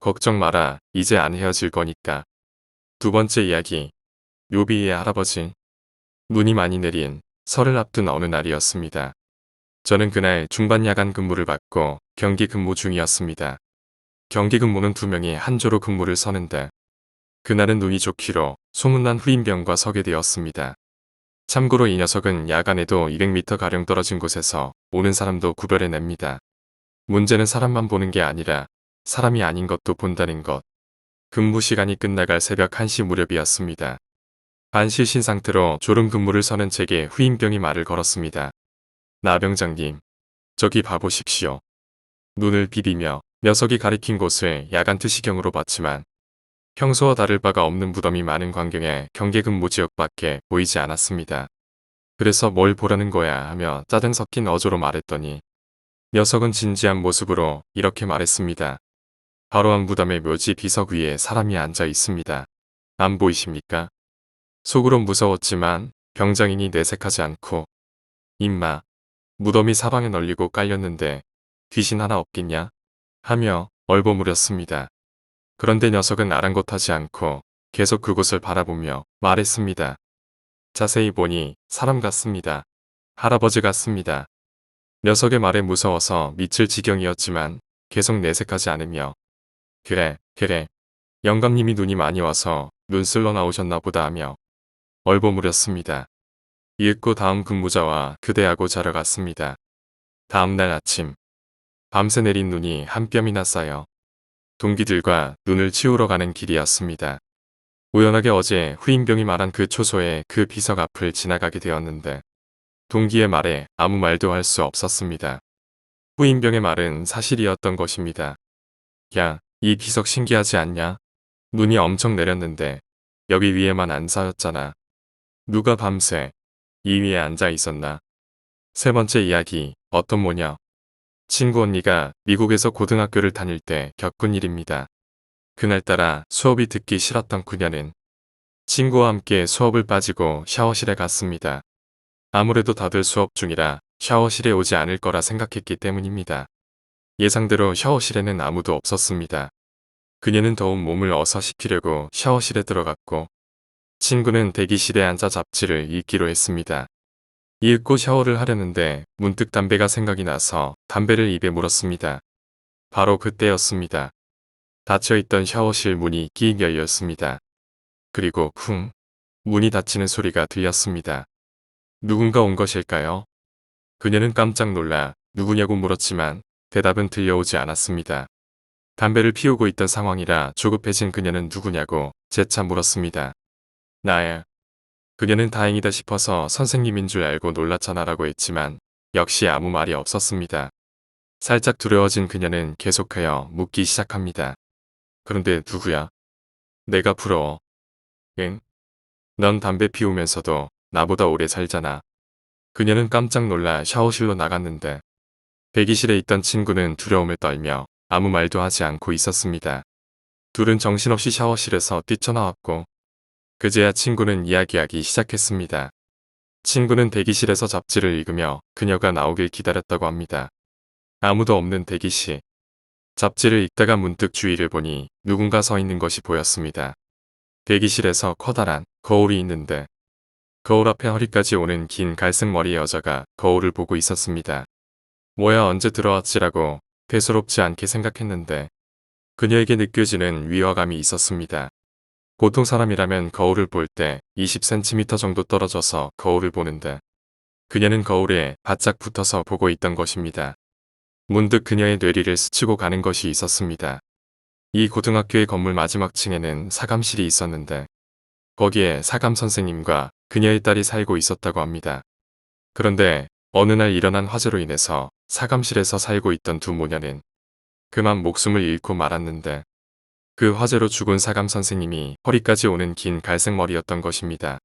걱정 마라. 이제 안 헤어질 거니까. 두 번째 이야기. 묘비의 할아버지. 눈이 많이 내린 설을 앞둔 어느 날이었습니다. 저는 그날 중반 야간 근무를 받고 경기 근무 중이었습니다. 경기 근무는 2명이 한 조로 근무를 서는데 그날은 눈이 좋기로 소문난 후임병과 서게 되었습니다. 참고로 이 녀석은 야간에도 200m가량 떨어진 곳에서 오는 사람도 구별해냅니다. 문제는 사람만 보는 게 아니라 사람이 아닌 것도 본다는 것. 근무 시간이 끝나갈 새벽 1시 무렵이었습니다. 반실신 상태로 졸음 근무를 서는 제게 후임병이 말을 걸었습니다. 나 병장님, 저기 봐보십시오. 눈을 비비며 녀석이 가리킨 곳을 야간 투시경으로 봤지만 평소와 다를 바가 없는 무덤이 많은 광경에 경계 근무 지역밖에 보이지 않았습니다. 그래서 뭘 보라는 거야 하며 짜증 섞인 어조로 말했더니 녀석은 진지한 모습으로 이렇게 말했습니다. 바로 앞 무덤의 묘지 비석 위에 사람이 앉아 있습니다. 안 보이십니까? 속으론 무서웠지만 병장인이 내색하지 않고 임마, 무덤이 사방에 널리고 깔렸는데 귀신 하나 없겠냐? 하며 얼버무렸습니다. 그런데 녀석은 아랑곳하지 않고 계속 그곳을 바라보며 말했습니다. 자세히 보니 사람 같습니다. 할아버지 같습니다. 녀석의 말에 무서워서 미칠 지경이었지만 계속 내색하지 않으며 그래, 영감님이 눈이 많이 와서 눈 쓸러 나오셨나 보다 하며 얼버무렸습니다. 이윽고 다음 근무자와 교대하고 자러 갔습니다. 다음날 아침, 밤새 내린 눈이 한 뼘이나 쌓여 동기들과 눈을 치우러 가는 길이었습니다. 우연하게 어제 후임병이 말한 그 초소에 그 비석 앞을 지나가게 되었는데 동기의 말에 아무 말도 할 수 없었습니다. 후임병의 말은 사실이었던 것입니다. 야, 이 비석 신기하지 않냐? 눈이 엄청 내렸는데 여기 위에만 안 쌓였잖아. 누가 밤새 이 위에 앉아 있었나? 세 번째 이야기, 어떤 모녀. 친구 언니가 미국에서 고등학교를 다닐 때 겪은 일입니다. 그날따라 수업이 듣기 싫었던 그녀는 친구와 함께 수업을 빠지고 샤워실에 갔습니다. 아무래도 다들 수업 중이라 샤워실에 오지 않을 거라 생각했기 때문입니다. 예상대로 샤워실에는 아무도 없었습니다. 그녀는 더운 몸을 어사시키려고 샤워실에 들어갔고 친구는 대기실에 앉아 잡지를 읽기로 했습니다. 이윽고 샤워를 하려는데 문득 담배가 생각이 나서 담배를 입에 물었습니다. 바로 그때였습니다. 닫혀있던 샤워실 문이 끽 열렸습니다. 그리고 쿵, 문이 닫히는 소리가 들렸습니다. 누군가 온 것일까요? 그녀는 깜짝 놀라 누구냐고 물었지만 대답은 들려오지 않았습니다. 담배를 피우고 있던 상황이라 조급해진 그녀는 누구냐고 재차 물었습니다. 나야. 그녀는 다행이다 싶어서 선생님인 줄 알고 놀랐잖아라고 했지만 역시 아무 말이 없었습니다. 살짝 두려워진 그녀는 계속하여 묻기 시작합니다. 그런데 누구야? 내가 부러워. 응? 넌 담배 피우면서도 나보다 오래 살잖아. 그녀는 깜짝 놀라 샤워실로 나갔는데 대기실에 있던 친구는 두려움을 떨며 아무 말도 하지 않고 있었습니다. 둘은 정신없이 샤워실에서 뛰쳐나왔고 그제야 친구는 이야기하기 시작했습니다. 친구는 대기실에서 잡지를 읽으며 그녀가 나오길 기다렸다고 합니다. 아무도 없는 대기실. 잡지를 읽다가 문득 주위를 보니 누군가 서 있는 것이 보였습니다. 대기실에서 커다란 거울이 있는데 거울 앞에 허리까지 오는 긴 갈색 머리의 여자가 거울을 보고 있었습니다. 뭐야 언제 들어왔지라고 대수롭지 않게 생각했는데 그녀에게 느껴지는 위화감이 있었습니다. 보통 사람이라면 거울을 볼 때 20cm 정도 떨어져서 거울을 보는데 그녀는 거울에 바짝 붙어서 보고 있던 것입니다. 문득 그녀의 뇌리를 스치고 가는 것이 있었습니다. 이 고등학교의 건물 마지막 층에는 사감실이 있었는데 거기에 사감 선생님과 그녀의 딸이 살고 있었다고 합니다. 그런데 어느 날 일어난 화재로 인해서 사감실에서 살고 있던 두 모녀는 그만 목숨을 잃고 말았는데 그 화재로 죽은 사감 선생님이 허리까지 오는 긴 갈색 머리였던 것입니다.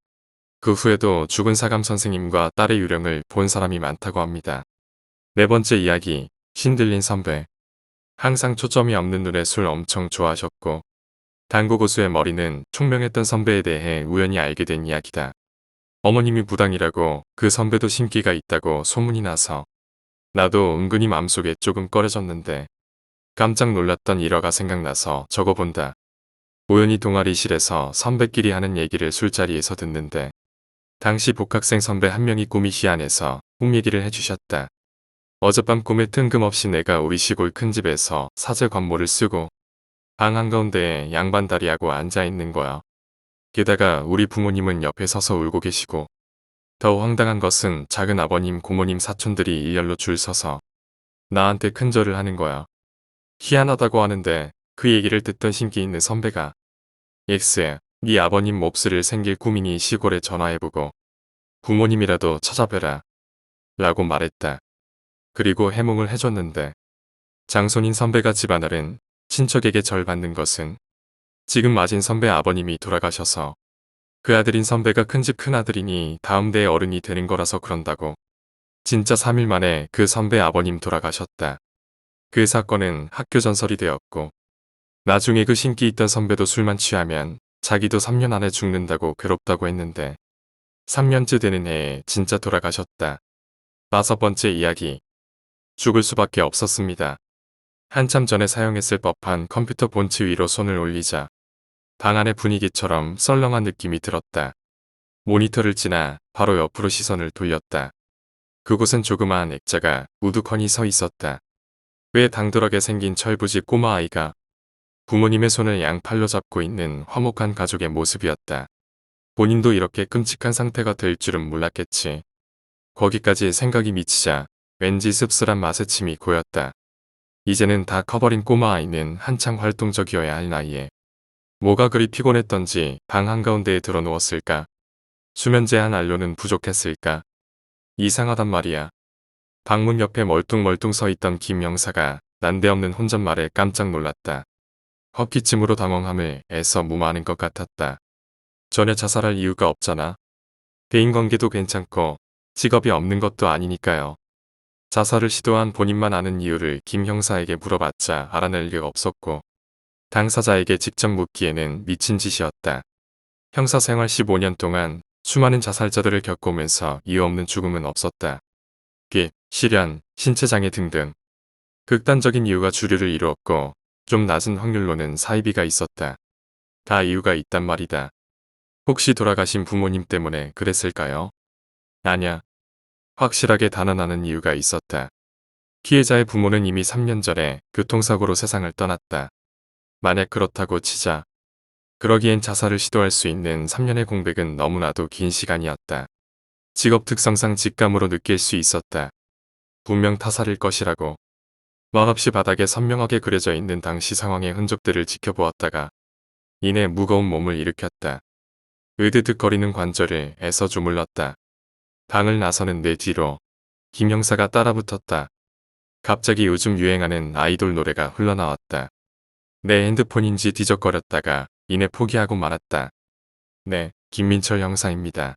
그 후에도 죽은 사감 선생님과 딸의 유령을 본 사람이 많다고 합니다. 네 번째 이야기, 신들린 선배. 항상 초점이 없는 눈에 술 엄청 좋아하셨고 당구 고수의 머리는 총명했던 선배에 대해 우연히 알게 된 이야기다. 어머님이 무당이라고 그 선배도 신기가 있다고 소문이 나서 나도 은근히 마음속에 조금 꺼려졌는데 깜짝 놀랐던 일화가 생각나서 적어본다. 우연히 동아리실에서 선배끼리 하는 얘기를 술자리에서 듣는데 당시 복학생 선배 한 명이 꿈이 희한해서 꿈 얘기를 해주셨다. 어젯밤 꿈에 뜬금없이 내가 우리 시골 큰 집에서 사제 관모를 쓰고 방 한가운데에 양반다리하고 앉아있는 거야. 게다가 우리 부모님은 옆에 서서 울고 계시고 더 황당한 것은 작은 아버님, 고모님, 사촌들이 일렬로 줄 서서 나한테 큰절을 하는 거야. 희한하다고 하는데 그 얘기를 듣던 심기 있는 선배가 엑스에 네 아버님 몹쓸을 생길 꿈이니 시골에 전화해보고 부모님이라도 찾아뵈라 라고 말했다. 그리고 해몽을 해줬는데 장손인 선배가 집안을은 친척에게 절 받는 것은 지금 맞은 선배 아버님이 돌아가셔서 그 아들인 선배가 큰집 큰아들이니 다음 대의 어른이 되는 거라서 그런다고. 진짜 3일 만에 그 선배 아버님 돌아가셨다. 그 사건은 학교 전설이 되었고 나중에 그 신기 있던 선배도 술만 취하면 자기도 3년 안에 죽는다고 괴롭다고 했는데 3년째 되는 해에 진짜 돌아가셨다. 5번째 이야기. 죽을 수밖에 없었습니다. 한참 전에 사용했을 법한 컴퓨터 본체 위로 손을 올리자 방 안의 분위기처럼 썰렁한 느낌이 들었다. 모니터를 지나 바로 옆으로 시선을 돌렸다. 그곳엔 조그마한 액자가 우두커니 서 있었다. 꽤 당돌하게 생긴 철부지 꼬마 아이가 부모님의 손을 양팔로 잡고 있는 화목한 가족의 모습이었다. 본인도 이렇게 끔찍한 상태가 될 줄은 몰랐겠지. 거기까지 생각이 미치자 왠지 씁쓸한 맛의 침이 고였다. 이제는 다 커버린 꼬마 아이는 한창 활동적이어야 할 나이에 뭐가 그리 피곤했던지 방 한가운데에 들어누웠을까? 수면 제한 안료는 부족했을까? 이상하단 말이야. 방문 옆에 멀뚱멀뚱 서 있던 김 형사가 난데없는 혼잣말에 깜짝 놀랐다. 헛기침으로 당황함을 애써 무마하는 것 같았다. 전혀 자살할 이유가 없잖아. 대인관계도 괜찮고 직업이 없는 것도 아니니까요. 자살을 시도한 본인만 아는 이유를 김 형사에게 물어봤자 알아낼 리가 없었고 당사자에게 직접 묻기에는 미친 짓이었다. 형사 생활 15년 동안 수많은 자살자들을 겪으면서 이유 없는 죽음은 없었다. 기, 실연, 신체장애 등등. 극단적인 이유가 주류를 이루었고 좀 낮은 확률로는 사이비가 있었다. 다 이유가 있단 말이다. 혹시 돌아가신 부모님 때문에 그랬을까요? 아냐. 확실하게 단언하는 이유가 있었다. 피해자의 부모는 이미 3년 전에 교통사고로 세상을 떠났다. 만약 그렇다고 치자. 그러기엔 자살을 시도할 수 있는 3년의 공백은 너무나도 긴 시간이었다. 직업 특성상 직감으로 느낄 수 있었다. 분명 타살일 것이라고. 말없이 바닥에 선명하게 그려져 있는 당시 상황의 흔적들을 지켜보았다가 이내 무거운 몸을 일으켰다. 으드득거리는 관절을 애써 주물렀다. 방을 나서는 내 뒤로 김 형사가 따라붙었다. 갑자기 요즘 유행하는 아이돌 노래가 흘러나왔다. 내 핸드폰인지 뒤적거렸다가 이내 포기하고 말았다. 네, 김민철 형사입니다.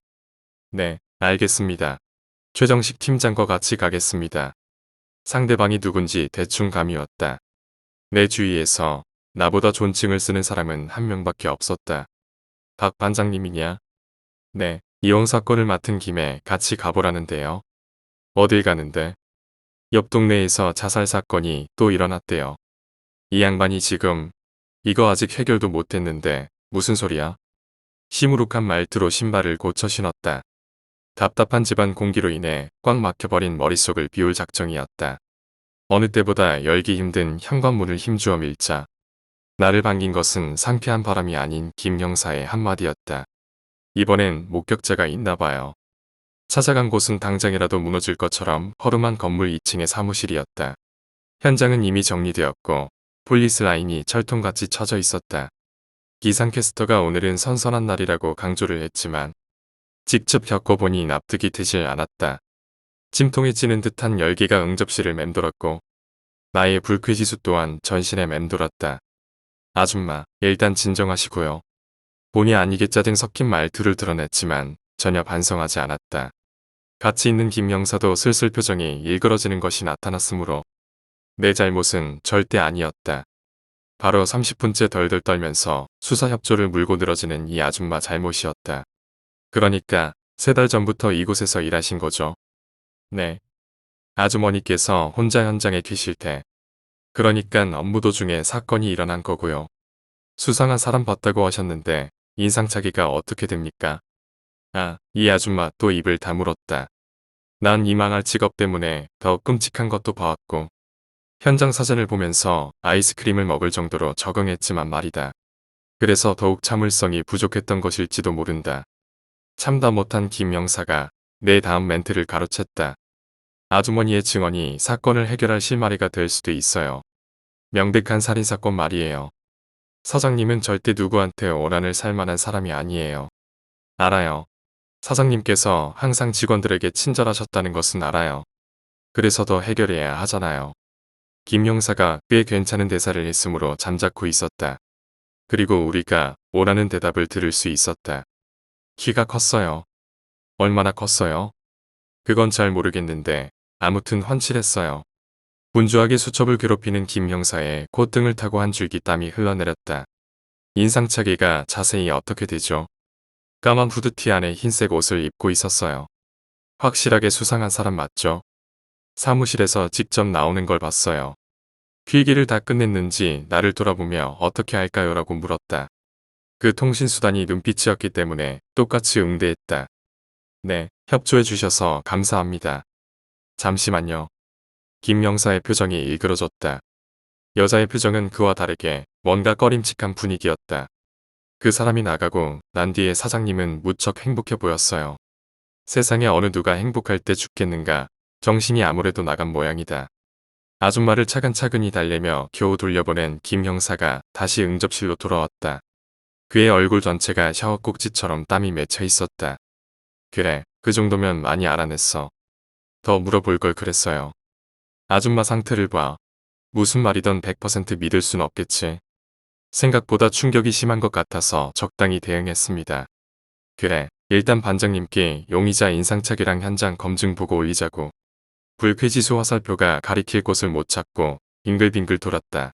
네, 알겠습니다. 최정식 팀장과 같이 가겠습니다. 상대방이 누군지 대충 감이 왔다. 내 주위에서 나보다 존칭을 쓰는 사람은 한 명밖에 없었다. 박 반장님이냐? 네, 이혼 사건을 맡은 김에 같이 가보라는데요. 어딜 가는데? 옆 동네에서 자살 사건이 또 일어났대요. 이 양반이 지금 이거 아직 해결도 못했는데 무슨 소리야? 시무룩한 말투로 신발을 고쳐 신었다. 답답한 집안 공기로 인해 꽉 막혀버린 머릿속을 비울 작정이었다. 어느 때보다 열기 힘든 현관문을 힘주어 밀자 나를 반긴 것은 상쾌한 바람이 아닌 김 형사의 한마디였다. 이번엔 목격자가 있나 봐요. 찾아간 곳은 당장이라도 무너질 것처럼 허름한 건물 2층의 사무실이었다. 현장은 이미 정리되었고 폴리스 라인이 철통같이 쳐져 있었다. 기상캐스터가 오늘은 선선한 날이라고 강조를 했지만 직접 겪어보니 납득이 되질 않았다. 침통에 찌는 듯한 열기가 응접실을 맴돌았고 나의 불쾌지수 또한 전신에 맴돌았다. 아줌마, 일단 진정하시고요. 본의 아니게 짜증 섞인 말투를 드러냈지만 전혀 반성하지 않았다. 같이 있는 김영사도 슬슬 표정이 일그러지는 것이 나타났으므로 내 잘못은 절대 아니었다. 바로 30분째 덜덜 떨면서 수사 협조를 물고 늘어지는 이 아줌마 잘못이었다. 그러니까 3달 전부터 이곳에서 일하신 거죠? 네. 아주머니께서 혼자 현장에 계실 때. 그러니깐 업무 도중에 사건이 일어난 거고요. 수상한 사람 봤다고 하셨는데 인상착의가 어떻게 됩니까? 아, 이 아줌마 또 입을 다물었다. 난 이 망할 직업 때문에 더 끔찍한 것도 봐왔고 현장 사진을 보면서 아이스크림을 먹을 정도로 적응했지만 말이다. 그래서 더욱 참을성이 부족했던 것일지도 모른다. 참다 못한 김 형사가 내 다음 멘트를 가로챘다. 아주머니의 증언이 사건을 해결할 실마리가 될 수도 있어요. 명백한 살인사건 말이에요. 사장님은 절대 누구한테 오란을 살 만한 사람이 아니에요. 알아요. 사장님께서 항상 직원들에게 친절하셨다는 것은 알아요. 그래서 더 해결해야 하잖아요. 김 형사가 꽤 괜찮은 대사를 했으므로 잠자코 있었다. 그리고 우리가 오라는 대답을 들을 수 있었다. 키가 컸어요. 얼마나 컸어요? 그건 잘 모르겠는데 아무튼 훤칠했어요. 분주하게 수첩을 괴롭히는 김 형사의 콧등을 타고 한 줄기 땀이 흘러내렸다. 인상착의가 자세히 어떻게 되죠? 까만 후드티 안에 흰색 옷을 입고 있었어요. 확실하게 수상한 사람 맞죠? 사무실에서 직접 나오는 걸 봤어요. 필기를 다 끝냈는지 나를 돌아보며 어떻게 할까요? 라고 물었다. 그 통신수단이 눈빛이었기 때문에 똑같이 응대했다. 네, 협조해 주셔서 감사합니다. 잠시만요. 김 형사의 표정이 일그러졌다. 여자의 표정은 그와 다르게 뭔가 꺼림칙한 분위기였다. 그 사람이 나가고 난 뒤에 사장님은 무척 행복해 보였어요. 세상에 어느 누가 행복할 때 죽겠는가. 정신이 아무래도 나간 모양이다. 아줌마를 차근차근히 달래며 겨우 돌려보낸 김 형사가 다시 응접실로 돌아왔다. 그의 얼굴 전체가 샤워꼭지처럼 땀이 맺혀 있었다. 그래, 그 정도면 많이 알아냈어. 더 물어볼 걸 그랬어요. 아줌마 상태를 봐. 무슨 말이든 100% 믿을 순 없겠지. 생각보다 충격이 심한 것 같아서 적당히 대응했습니다. 그래, 일단 반장님께 용의자 인상착의랑 현장 검증 보고 올리자고. 불쾌지수 화살표가 가리킬 곳을 못 찾고 빙글빙글 돌았다.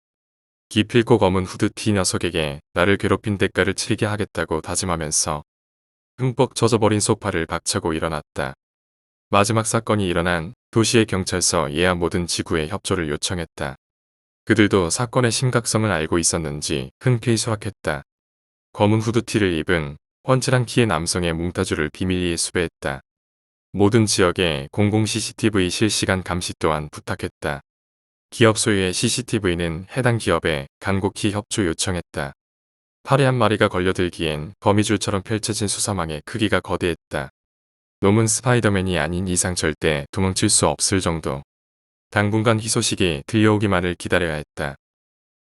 기필코 검은 후드티 녀석에게 나를 괴롭힌 대가를 치르게 하겠다고 다짐하면서 흠뻑 젖어버린 소파를 박차고 일어났다. 마지막 사건이 일어난 도시의 경찰서 예하 모든 지구에 협조를 요청했다. 그들도 사건의 심각성을 알고 있었는지 흔쾌히 수락했다. 검은 후드티를 입은 훤칠한 키의 남성의 몽타주를 비밀리에 수배했다. 모든 지역에 공공 CCTV 실시간 감시 또한 부탁했다. 기업 소유의 CCTV는 해당 기업에 간곡히 협조 요청했다. 파리 한 마리가 걸려들기엔 거미줄처럼 펼쳐진 수사망의 크기가 거대했다. 놈은 스파이더맨이 아닌 이상 절대 도망칠 수 없을 정도. 당분간 희소식이 들려오기만을 기다려야 했다.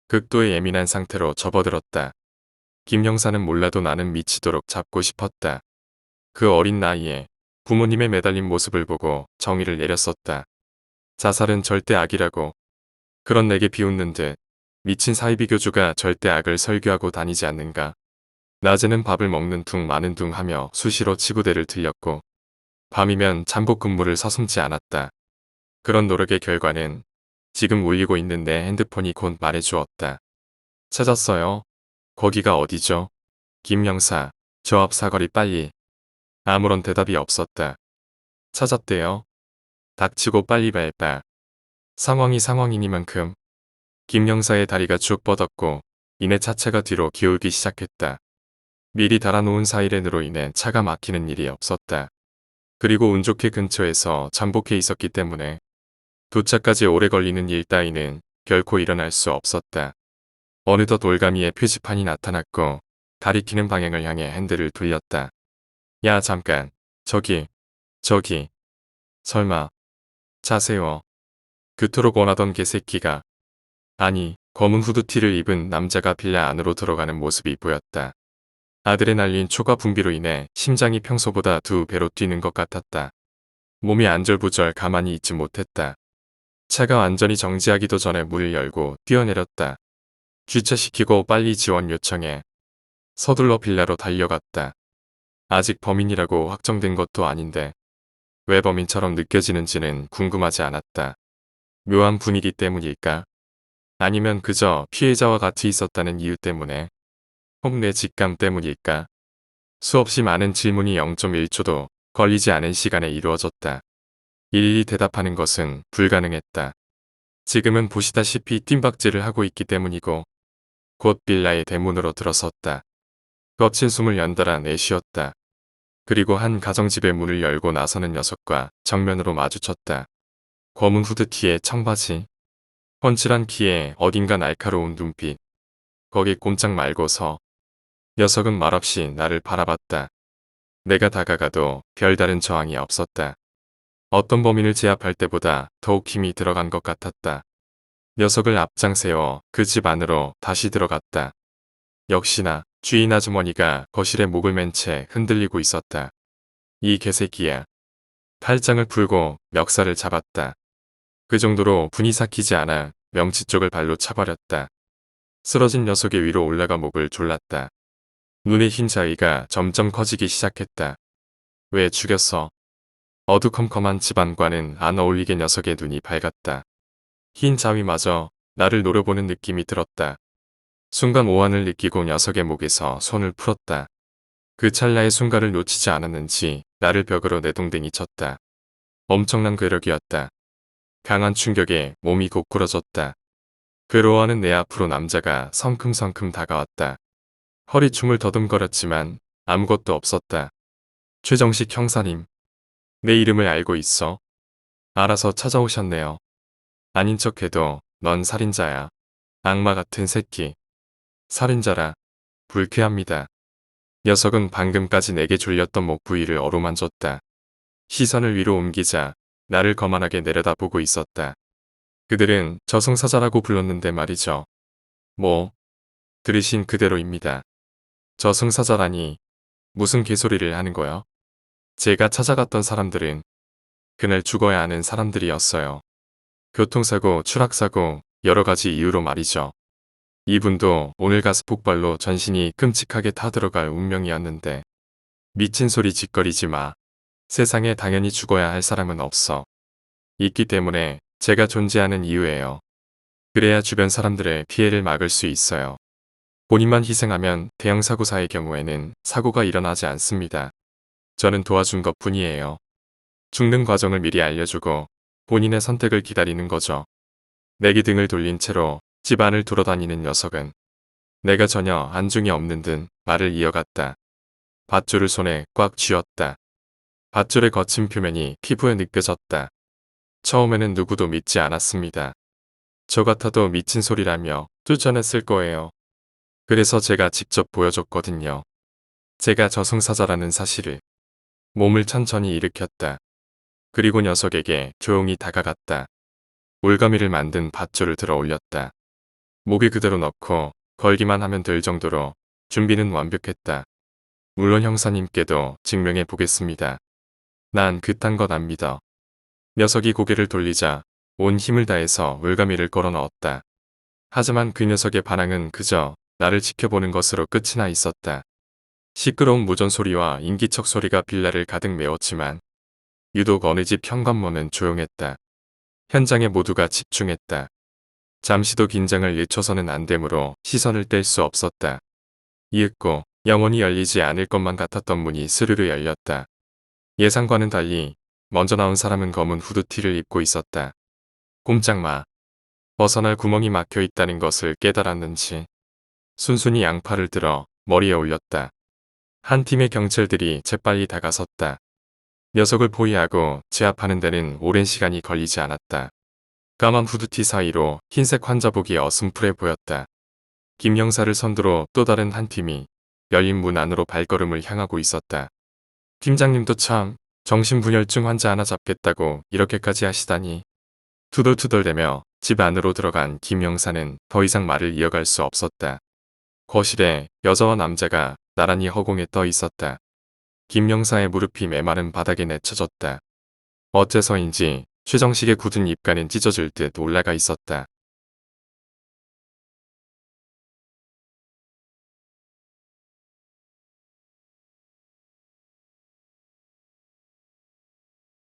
극도의 예민한 상태로 접어들었다. 김 형사는 몰라도 나는 미치도록 잡고 싶었다. 그 어린 나이에 부모님의 매달린 모습을 보고 정의를 내렸었다. 자살은 절대 악이라고. 그런 내게 비웃는 듯 미친 사이비교주가 절대 악을 설교하고 다니지 않는가. 낮에는 밥을 먹는 둥 마는 둥 하며 수시로 치부대를 들렸고 밤이면 잠복 근무를 서슴지 않았다. 그런 노력의 결과는 지금 울리고 있는 내 핸드폰이 곧 말해주었다. 찾았어요. 거기가 어디죠? 김 형사, 저 앞 사거리 빨리. 아무런 대답이 없었다. 찾았대요. 닥치고 빨리 밟아. 상황이 상황이니만큼. 김 형사의 다리가 쭉 뻗었고 이내 차체가 뒤로 기울기 시작했다. 미리 달아놓은 사이렌으로 인해 차가 막히는 일이 없었다. 그리고 운 좋게 근처에서 잠복해 있었기 때문에 도착까지 오래 걸리는 일 따위는 결코 일어날 수 없었다. 어느덧 올가미의 표지판이 나타났고 가리키는 방향을 향해 핸들을 돌렸다. 야 잠깐. 저기. 설마. 차 세워. 그토록 원하던 개새끼가. 아니 검은 후드티를 입은 남자가 빌라 안으로 들어가는 모습이 보였다. 아드레날린 초과 분비로 인해 심장이 평소보다 2배로 뛰는 것 같았다. 몸이 안절부절 가만히 있지 못했다. 차가 완전히 정지하기도 전에 문을 열고 뛰어내렸다. 주차시키고 빨리 지원 요청해. 서둘러 빌라로 달려갔다. 아직 범인이라고 확정된 것도 아닌데 왜 범인처럼 느껴지는지는 궁금하지 않았다. 묘한 분위기 때문일까? 아니면 그저 피해자와 같이 있었다는 이유 때문에? 혹 내 직감 때문일까? 수없이 많은 질문이 0.1초도 걸리지 않은 시간에 이루어졌다. 일일이 대답하는 것은 불가능했다. 지금은 보시다시피 뜀박질을 하고 있기 때문이고 곧 빌라의 대문으로 들어섰다. 거친 숨을 연달아 내쉬었다. 그리고 한 가정집의 문을 열고 나서는 녀석과 정면으로 마주쳤다. 검은 후드티에 청바지, 훤칠한 키에 어딘가 날카로운 눈빛. 거기 꼼짝 말고서 녀석은 말없이 나를 바라봤다. 내가 다가가도 별다른 저항이 없었다. 어떤 범인을 제압할 때보다 더욱 힘이 들어간 것 같았다. 녀석을 앞장 세워 그 집 안으로 다시 들어갔다. 역시나 주인 아주머니가 거실에 목을 맨 채 흔들리고 있었다. 이 개새끼야. 팔짱을 풀고 멱살을 잡았다. 그 정도로 분이 삭히지 않아 명치 쪽을 발로 차버렸다. 쓰러진 녀석의 위로 올라가 목을 졸랐다. 눈의 흰 자위가 점점 커지기 시작했다. 왜 죽였어? 어두컴컴한 집안과는 안 어울리게 녀석의 눈이 밝았다. 흰 자위마저 나를 노려보는 느낌이 들었다. 순간 오한을 느끼고 녀석의 목에서 손을 풀었다. 그 찰나의 순간을 놓치지 않았는지 나를 벽으로 내동댕이 쳤다. 엄청난 괴력이었다. 강한 충격에 몸이 고꾸러졌다. 괴로워하는 내 앞으로 남자가 성큼성큼 다가왔다. 허리춤을 더듬거렸지만 아무것도 없었다. 최정식 형사님. 내 이름을 알고 있어. 알아서 찾아오셨네요. 아닌 척해도 넌 살인자야. 악마 같은 새끼. 살인자라. 불쾌합니다. 녀석은 방금까지 내게 졸렸던 목 부위를 어루만졌다. 시선을 위로 옮기자 나를 거만하게 내려다보고 있었다. 그들은 저승사자라고 불렀는데 말이죠. 뭐, 들으신 그대로입니다. 저승사자라니 무슨 개소리를 하는 거요? 제가 찾아갔던 사람들은 그날 죽어야 하는 사람들이었어요. 교통사고, 추락사고, 여러 가지 이유로 말이죠. 이분도 오늘 가스 폭발로 전신이 끔찍하게 타들어갈 운명이었는데 미친 소리 짓거리지 마. 세상에 당연히 죽어야 할 사람은 없어. 있기 때문에 제가 존재하는 이유예요. 그래야 주변 사람들의 피해를 막을 수 있어요. 본인만 희생하면 대형 사고사의 경우에는 사고가 일어나지 않습니다. 저는 도와준 것뿐이에요. 죽는 과정을 미리 알려주고 본인의 선택을 기다리는 거죠. 내기 등을 돌린 채로 집안을 돌아다니는 녀석은 내가 전혀 안중이 없는 듯 말을 이어갔다. 밧줄을 손에 꽉 쥐었다. 밧줄의 거친 표면이 피부에 느껴졌다. 처음에는 누구도 믿지 않았습니다. 저 같아도 미친 소리라며 쫓아냈을 거예요. 그래서 제가 직접 보여줬거든요. 제가 저승사자라는 사실을. 몸을 천천히 일으켰다. 그리고 녀석에게 조용히 다가갔다. 올가미를 만든 밧줄을 들어 올렸다. 목에 그대로 넣고 걸기만 하면 될 정도로 준비는 완벽했다. 물론 형사님께도 증명해 보겠습니다. 난 그딴 것 안 믿어. 녀석이 고개를 돌리자 온 힘을 다해서 올가미를 걸어 넣었다. 하지만 그 녀석의 반항은 그저 나를 지켜보는 것으로 끝이 나 있었다. 시끄러운 무전 소리와 인기척 소리가 빌라를 가득 메웠지만 유독 어느 집 현관문은 조용했다. 현장에 모두가 집중했다. 잠시도 긴장을 늦춰서는 안 되므로 시선을 뗄 수 없었다. 이윽고 영원히 열리지 않을 것만 같았던 문이 스르르 열렸다. 예상과는 달리 먼저 나온 사람은 검은 후드티를 입고 있었다. 꼼짝 마. 벗어날 구멍이 막혀 있다는 것을 깨달았는지 순순히 양팔을 들어 머리에 올렸다. 한 팀의 경찰들이 재빨리 다가섰다. 녀석을 포위하고 제압하는 데는 오랜 시간이 걸리지 않았다. 까만 후드티 사이로 흰색 환자복이 어슴푸레 보였다. 김 형사를 선두로 또 다른 한 팀이 열린 문 안으로 발걸음을 향하고 있었다. 팀장님도 참 정신분열증 환자 하나 잡겠다고 이렇게까지 하시다니. 투덜투덜대며 집 안으로 들어간 김 형사는 더 이상 말을 이어갈 수 없었다. 거실에 여자와 남자가 나란히 허공에 떠 있었다. 김영사의 무릎이 메마른 바닥에 내쳐졌다. 어째서인지 최정식의 굳은 입가는 찢어질 듯 올라가 있었다.